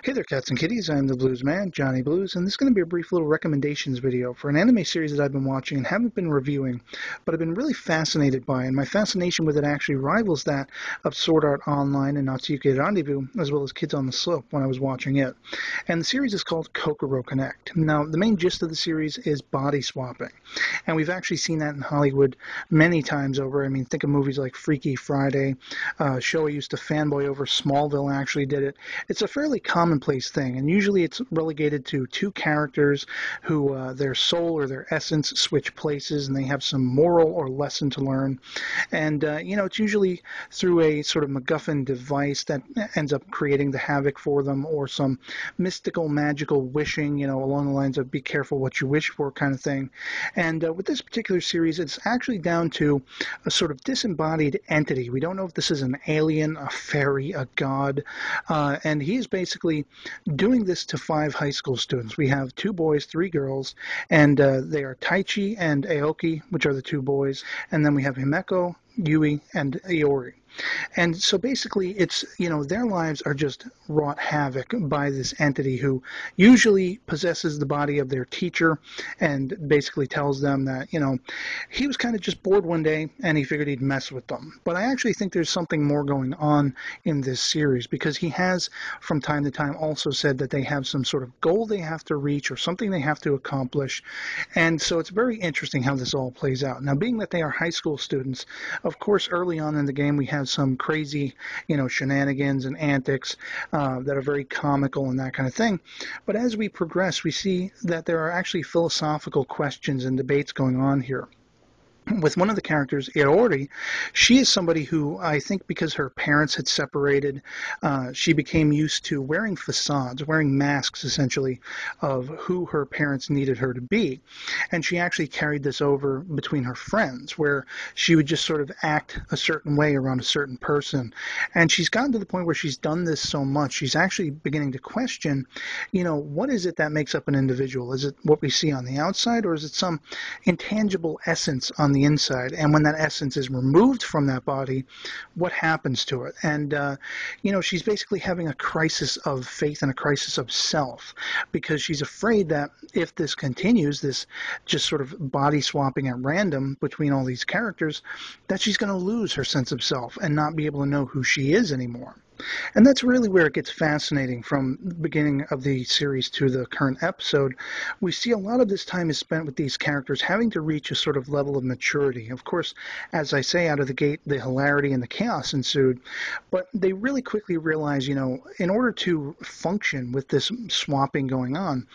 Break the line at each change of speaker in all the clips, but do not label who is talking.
Hey there, cats and kitties. I'm the Blues Man, Johnny Blues, and this is going to be a brief little recommendations video for an anime series that I've been watching and haven't been reviewing, but I've been really fascinated by, and my fascination with it actually rivals that of Sword Art Online and Natsuki Rendezvous, as well as Kids on the Slope when I was watching it. And the series is called Kokoro Connect. Now, the main gist of the series is body swapping, and we've actually seen that in Hollywood many times over. I mean, think of movies like Freaky Friday, a show I used to fanboy over, Smallville actually did it. It's a fairly commonplace thing, and usually it's relegated to two characters who their soul or their essence switch places, and they have some moral or lesson to learn. And it's usually through a sort of MacGuffin device that ends up creating the havoc for them, or some mystical, magical wishing, along the lines of "be careful what you wish for" kind of thing. And with this particular series, it's actually down to a sort of disembodied entity. We don't know if this is an alien, a fairy, a god, and he is basically doing this to 5 high school students. We have 2 boys, 3 girls, and they are Taichi and Aoki, which are the 2 boys, and then we have Himeko, Yui, and Iori. And so basically it's, their lives are just wrought havoc by this entity who usually possesses the body of their teacher and basically tells them that, he was kind of just bored one day and he figured he'd mess with them. But I actually think there's something more going on in this series, because he has from time to time also said that they have some sort of goal they have to reach or something they have to accomplish. And so it's very interesting how this all plays out. Now, being that they are high school students, of course, early on in the game we have some crazy, shenanigans and antics that are very comical and that kind of thing. But as we progress, we see that there are actually philosophical questions and debates going on here. With one of the characters, Iori, she is somebody who, I think because her parents had separated, she became used to wearing facades, wearing masks essentially of who her parents needed her to be. And she actually carried this over between her friends, where she would just sort of act a certain way around a certain person. And she's gotten to the point where she's done this so much, she's actually beginning to question, what is it that makes up an individual? Is it what we see on the outside, or is it some intangible essence on the inside? And when that essence is removed from that body, what happens to it? And she's basically having a crisis of faith and a crisis of self, because she's afraid that if this continues, this just sort of body swapping at random between all these characters, that she's going to lose her sense of self and not be able to know who she is anymore. And that's really where it gets fascinating. From the beginning of the series to the current episode, we see a lot of this time is spent with these characters having to reach a sort of level of maturity. Of course, as I say, out of the gate, the hilarity and the chaos ensued, but they really quickly realize, in order to function with this swapping going on,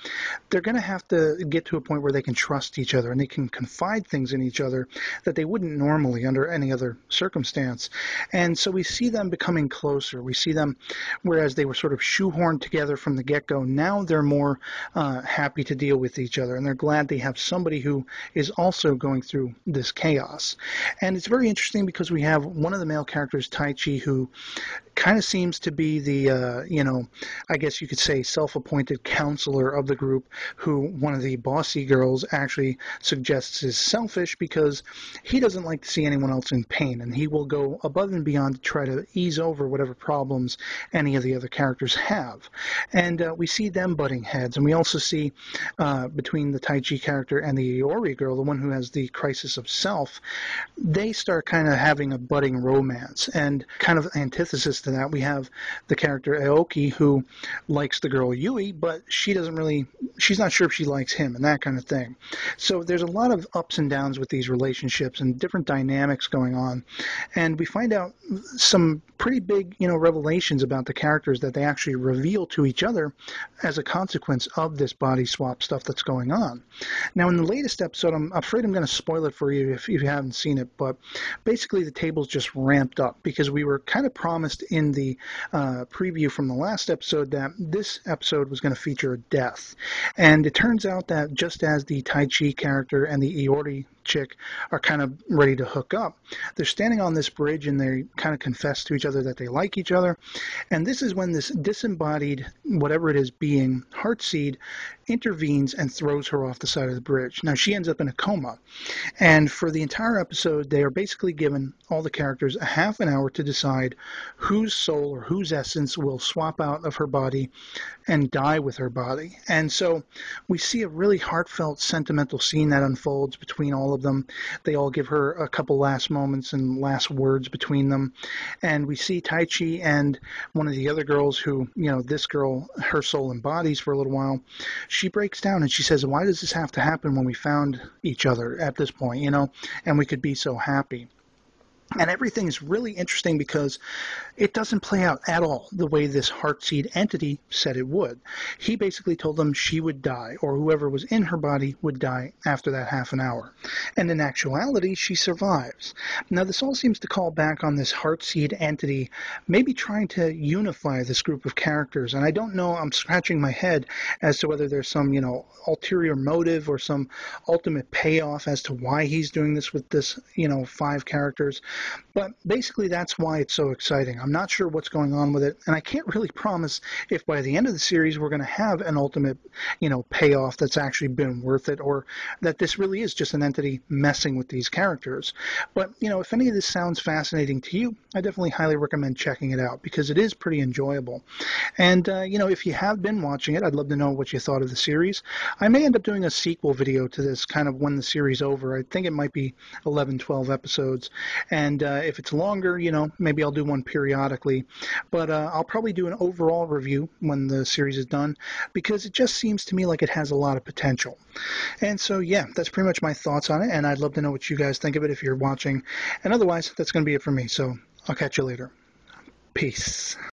they're going to have to get to a point where they can trust each other and they can confide things in each other that they wouldn't normally under any other circumstance. And so we see them becoming closer. We see them, whereas they were sort of shoehorned together from the get-go, now they're more happy to deal with each other, and they're glad they have somebody who is also going through this chaos. And it's very interesting because we have one of the male characters, Taichi, who kind of seems to be the, I guess you could say self-appointed counselor of the group, who one of the bossy girls actually suggests is selfish because he doesn't like to see anyone else in pain, and he will go above and beyond to try to ease over whatever problems any of the other characters have. And we see them butting heads, and we also see between the Taichi character and the Iori girl, the one who has the crisis of self, they start kind of having a budding romance. And kind of antithesis to that, we have the character Aoki, who likes the girl Yui, but she's not sure if she likes him, and that kind of thing. So there's a lot of ups and downs with these relationships and different dynamics going on, and we find out some pretty big, revelations about the characters that they actually reveal to each other as a consequence of this body swap stuff that's going on. Now, in the latest episode, I'm afraid I'm going to spoil it for you if you haven't seen it, but basically the tables just ramped up, because we were kind of promised in the preview from the last episode that this episode was going to feature a death. And it turns out that just as the Taichi character and the Iori chick are kind of ready to hook up, they're standing on this bridge and they kind of confess to each other that they like each other. And this is when this disembodied, whatever it is, being, Heartseed, intervenes and throws her off the side of the bridge. Now, she ends up in a coma. And for the entire episode, they are basically given, all the characters, a half an hour to decide whose soul or whose essence will swap out of her body and die with her body. And so we see a really heartfelt, sentimental scene that unfolds between all of them. They all give her a couple last moments and last words between them. And we see Taichi and one of the other girls who, this girl, her soul embodies for a little while. She breaks down and she says, why does this have to happen when we found each other at this point, and we could be so happy? And everything is really interesting because it doesn't play out at all the way this Heartseed entity said it would. He basically told them she would die, or whoever was in her body would die after that half an hour. And in actuality, she survives. Now, this all seems to call back on this Heartseed entity maybe trying to unify this group of characters. And I don't know, I'm scratching my head as to whether there's some, ulterior motive or some ultimate payoff as to why he's doing this with this, 5 characters. But basically, that's why it's so exciting. I'm not sure what's going on with it, and I can't really promise if by the end of the series we're going to have an ultimate, payoff that's actually been worth it, or that this really is just an entity messing with these characters. But, if any of this sounds fascinating to you, I definitely highly recommend checking it out, because it is pretty enjoyable. And, if you have been watching it, I'd love to know what you thought of the series. I may end up doing a sequel video to this kind of when the series is over. I think it might be 11, 12 episodes. And if it's longer, maybe I'll do one periodically. But I'll probably do an overall review when the series is done, because it just seems to me like it has a lot of potential. And so, yeah, that's pretty much my thoughts on it, and I'd love to know what you guys think of it if you're watching. And otherwise, that's going to be it for me. So I'll catch you later. Peace.